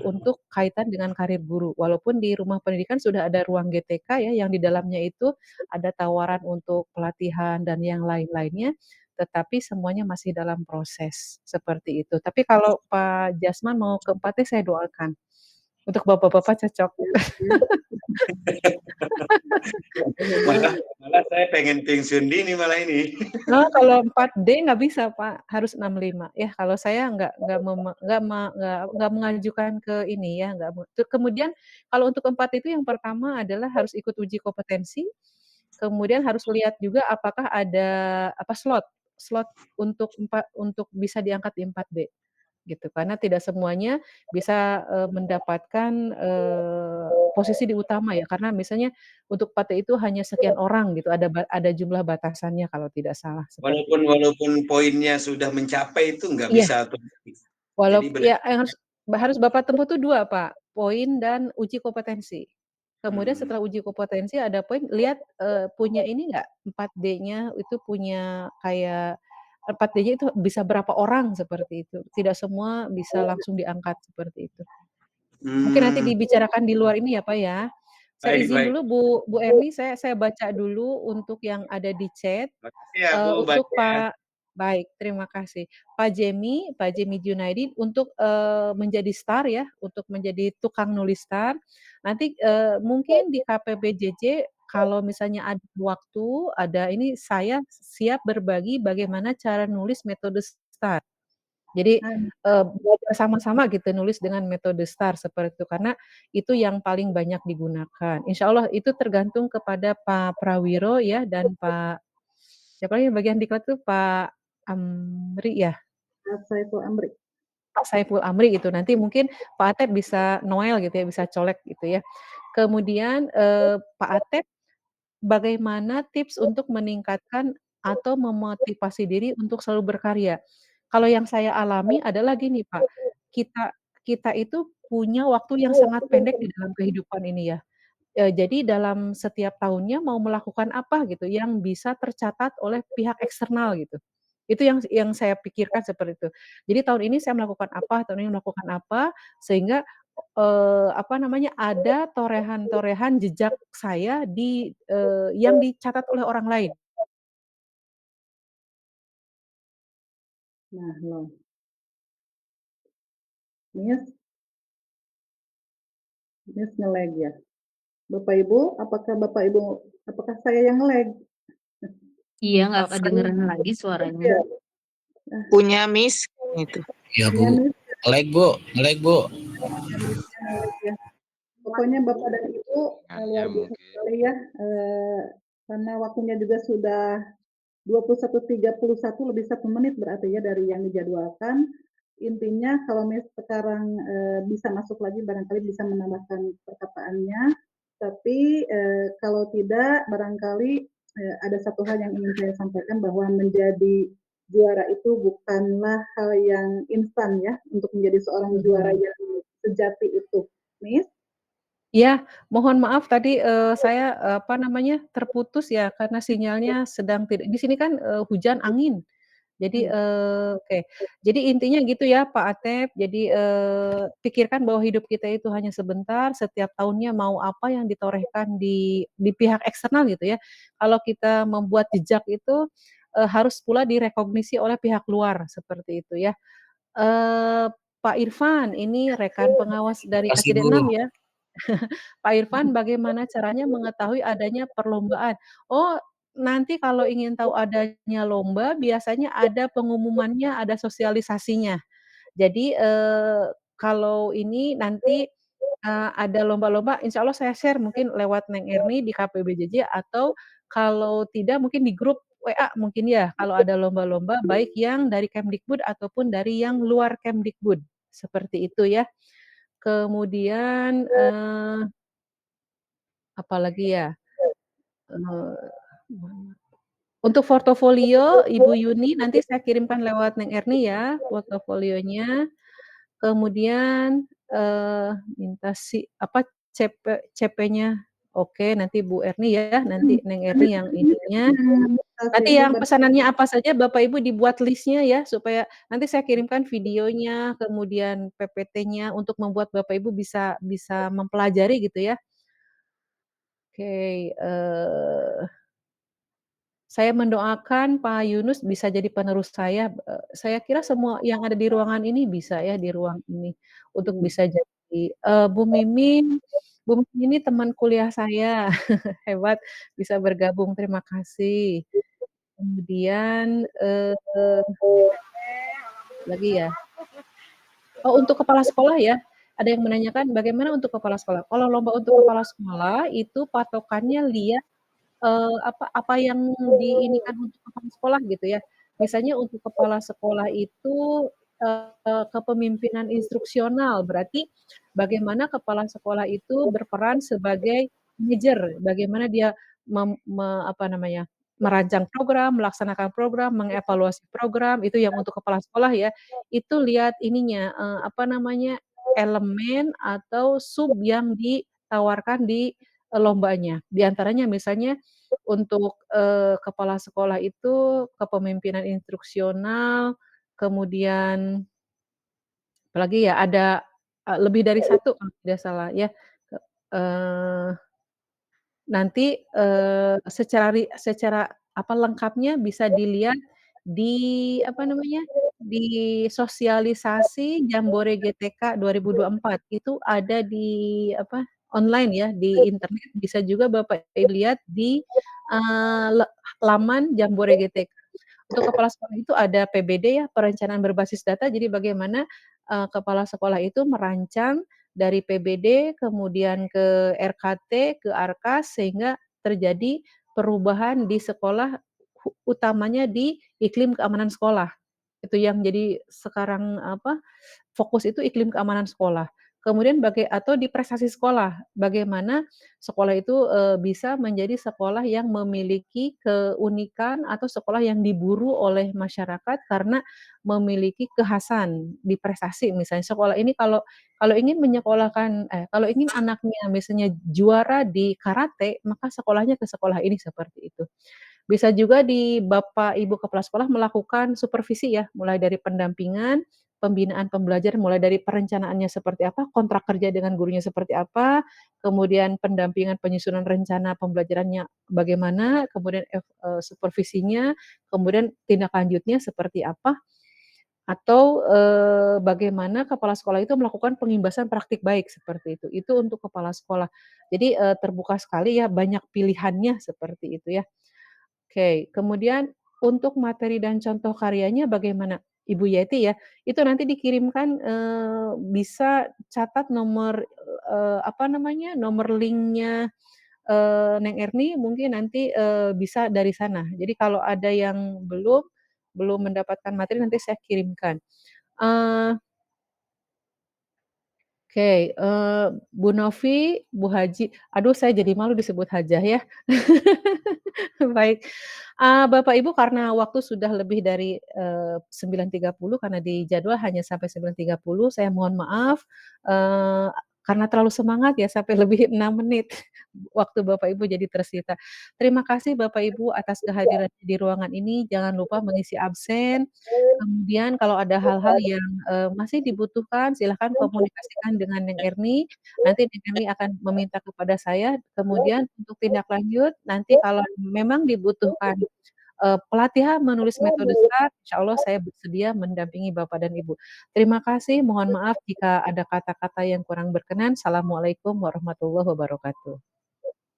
untuk kaitan dengan karir guru. Walaupun di rumah pendidikan sudah ada ruang GTK ya, yang di dalamnya itu ada tawaran untuk pelatihan dan yang lain-lainnya, tetapi semuanya masih dalam proses, seperti itu. Tapi kalau Pak Jasman mau ke 4D saya doakan. Untuk bapak-bapak cocok. Malah saya pengen pensiun dini malah ini. Oh, kalau 4D nggak bisa, Pak, harus 65. Ya, kalau saya nggak mengajukan ke ini ya, nggak kemudian kalau untuk 4 itu yang pertama adalah harus ikut uji kompetensi, kemudian harus lihat juga apakah ada, slot untuk bisa diangkat di 4D, gitu. Karena tidak semuanya bisa, mendapatkan, posisi di utama ya, karena misalnya untuk 4D itu hanya sekian orang gitu, ada jumlah batasannya kalau tidak salah, seperti itu. Walaupun poinnya sudah mencapai itu nggak Iya. bisa otomatis. Jadi Ya yang harus Bapak tempuh tuh 2, Pak, poin dan uji kompetensi. Kemudian setelah uji kompetensi ada poin, lihat, punya ini nggak, 4D-nya itu punya kayak 4D-nya itu bisa berapa orang, seperti itu. Tidak semua bisa langsung diangkat, seperti itu. Mungkin nanti dibicarakan di luar ini ya, Pak, ya, Saya Baik, izin baik. dulu Bu Erni, saya baca dulu untuk yang ada di chat. Makasih ya Bu, Untuk baca ya. baik, terima kasih. Pak Jemi Junaidi untuk, menjadi star ya, untuk menjadi tukang nulis star. Nanti, mungkin di KPBJJ kalau misalnya ada waktu, ada ini, saya siap berbagi bagaimana cara nulis metode star. Jadi, Nah, belajar sama-sama gitu nulis dengan metode STAR seperti itu, karena itu yang paling banyak digunakan. Insya Allah itu tergantung kepada Pak Prawiro ya dan Pak siapa lagi yang bagian diklat itu Pak Amri ya? Mas Saiful Amri. Pak Saiful Amri gitu. Nanti mungkin Pak Atep bisa Noel gitu ya, bisa colek gitu ya. Kemudian, Pak Atep bagaimana tips untuk meningkatkan atau memotivasi diri untuk selalu berkarya? Kalau yang saya alami adalah gini, Pak, kita kita itu punya waktu yang sangat pendek di dalam kehidupan ini ya. Jadi dalam setiap tahunnya mau melakukan apa gitu yang bisa tercatat oleh pihak eksternal gitu. Itu yang saya pikirkan seperti itu. Jadi tahun ini saya melakukan apa, tahun ini melakukan apa, sehingga, apa namanya, ada torehan-torehan jejak saya yang dicatat oleh orang lain. Nah, loh, Miss nge-lag ya? Bapak Ibu, apakah saya yang nge-lag? Iya, nggak Saya kedengeran lagi suaranya. Ya, Punya Miss itu. Ya iya Bu, Miss, nge-lag Bu, nge-lag Bu. ya Miss-nya nge-lag ya. Pokoknya Bapak dan Ibu, luar biasa sekali ya, karena waktunya juga sudah 21.31, lebih 1 menit berarti ya dari yang dijadwalkan. Intinya kalau Miss sekarang, bisa masuk lagi barangkali bisa menambahkan perkataannya, tapi, kalau tidak barangkali, ada satu hal yang ingin saya sampaikan bahwa menjadi juara itu bukanlah hal yang instan ya, untuk menjadi seorang juara yang sejati itu. Miss? iya, mohon maaf tadi, saya, apa namanya, terputus ya karena sinyalnya sedang tidak di sini kan, hujan angin. Jadi, Mmm, oke. Jadi intinya gitu ya Pak Atep, jadi, pikirkan bahwa hidup kita itu hanya sebentar, setiap tahunnya mau apa yang ditorehkan di pihak eksternal gitu ya. Kalau kita membuat jejak itu, harus pula direkognisi oleh pihak luar, seperti itu ya. Pak Irfan, ini rekan pengawas dari Makasih Bu. KCD 6 ya. Pak Irfan, bagaimana caranya mengetahui adanya perlombaan? Oh, nanti kalau ingin tahu adanya lomba, biasanya ada pengumumannya, ada sosialisasinya. Jadi, kalau ini nanti, ada lomba-lomba, insya Allah saya share mungkin lewat Neng Erni di KPBJJ atau kalau tidak mungkin di grup WA mungkin ya, kalau ada lomba-lomba baik yang dari Kemdikbud ataupun dari yang luar Kemdikbud, seperti itu ya. Kemudian, apalagi ya, eee, untuk portofolio Ibu Yuni nanti saya kirimkan lewat Neng Erni ya, portofolionya. Kemudian, minta CP-nya. Oke, nanti Bu Erni ya, nanti Neng Erni yang ininya. Nanti itu yang pesanannya apa saja Bapak Ibu dibuat list-nya ya, supaya nanti saya kirimkan videonya, kemudian PPT-nya untuk membuat Bapak Ibu bisa bisa mempelajari gitu ya. Oke, saya mendoakan Pak Yunus bisa jadi penerus saya, saya kira semua yang ada di ruangan ini bisa ya, di ruang ini, untuk bisa jadi Bu Mimin ini teman kuliah saya, hebat bisa bergabung, terima kasih. Kemudian, lagi ya? Oh, untuk kepala sekolah ya? Ada yang menanyakan bagaimana untuk kepala sekolah? Kalau lomba untuk kepala sekolah itu patokannya lihat apa yang diinikan untuk kepala sekolah gitu ya. Biasanya untuk kepala sekolah itu, kepemimpinan instruksional, berarti bagaimana kepala sekolah itu berperan sebagai manajer, bagaimana dia apa namanya, merancang program, melaksanakan program, mengevaluasi program, itu yang untuk kepala sekolah ya. Itu lihat ininya, apa namanya, elemen atau sub yang ditawarkan di, lombanya. Di antaranya misalnya untuk, kepala sekolah itu kepemimpinan instruksional, kemudian apalagi ya, ada, lebih dari satu kalau tidak salah ya, eee nanti, secara lengkapnya bisa dilihat di apa namanya, di sosialisasi Jambore GTK 2024 itu ada di online ya, di internet bisa juga Bapak lihat di, eee, le laman Jambore GTK. Untuk kepala sekolah itu ada PBD ya, perencanaan berbasis data, jadi bagaimana, kepala sekolah itu merancang dari PBD, kemudian ke RKT, ke Arkas, sehingga terjadi perubahan di sekolah, utamanya di iklim keamanan sekolah. Itu yang jadi sekarang fokus itu iklim keamanan sekolah. Kemudian atau di prestasi sekolah, bagaimana sekolah itu, bisa menjadi sekolah yang memiliki keunikan atau sekolah yang diburu oleh masyarakat karena memiliki kekhasan di prestasi. Misalnya sekolah ini kalau kalau ingin menyekolahkan kalau ingin anaknya misalnya juara di karate, maka sekolahnya ke sekolah ini, seperti itu. Bisa juga di Bapak Ibu kepala sekolah melakukan supervisi ya, mulai dari pendampingan, pembinaan pembelajaran, mulai dari perencanaannya seperti apa, kontrak kerja dengan gurunya seperti apa, kemudian pendampingan penyusunan rencana pembelajarannya bagaimana, kemudian supervisinya, kemudian tindak lanjutnya seperti apa, atau, bagaimana kepala sekolah itu melakukan pengimbasan praktik baik, seperti itu. Itu untuk kepala sekolah. Jadi, terbuka sekali ya, banyak pilihannya, seperti itu ya. Oke, kemudian untuk materi dan contoh karyanya bagaimana, Ibu Yeti ya? Itu nanti dikirimkan, bisa catat nomor, nomor linknya, Neng Erni mungkin nanti, bisa dari sana. Jadi kalau ada yang belum mendapatkan materi nanti saya kirimkan. Eee, oke, Bu Novi, Bu Haji, aduh saya jadi malu disebut hajah ya. Baik, Bapak Ibu karena waktu sudah lebih dari, 9.30 karena di jadwal hanya sampai 9.30, saya mohon maaf, eee, karena terlalu semangat ya sampai lebih 6 menit waktu Bapak Ibu jadi tersita. Terima kasih Bapak Ibu atas kehadirannya di ruangan ini, jangan lupa mengisi absen, kemudian kalau ada hal-hal yang, masih dibutuhkan silahkan komunikasikan dengan Neng Erni, nanti Neng Erni akan meminta kepada saya, kemudian untuk tindak lanjut nanti kalau memang dibutuhkan, pelatihan menulis metode STAR, insya Allah saya bersedia mendampingi Bapak dan Ibu. Terima kasih, mohon maaf jika ada kata-kata yang kurang berkenan. Assalamualaikum warahmatullahi wabarakatuh.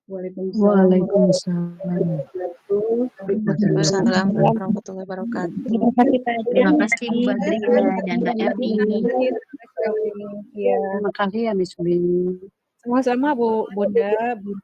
Waalaikumsalam Waalaikumsalam. warahmatullahi wabarakatuh. Waalaikumsalam warahmatullahi wabarakatuh. Terima kasih Pak Terima Adrian. kasih Bu Badria dan Mbak Erni. Iya. Terima kasih ya Miss Bing. Sama-sama Bu Bunda, Bu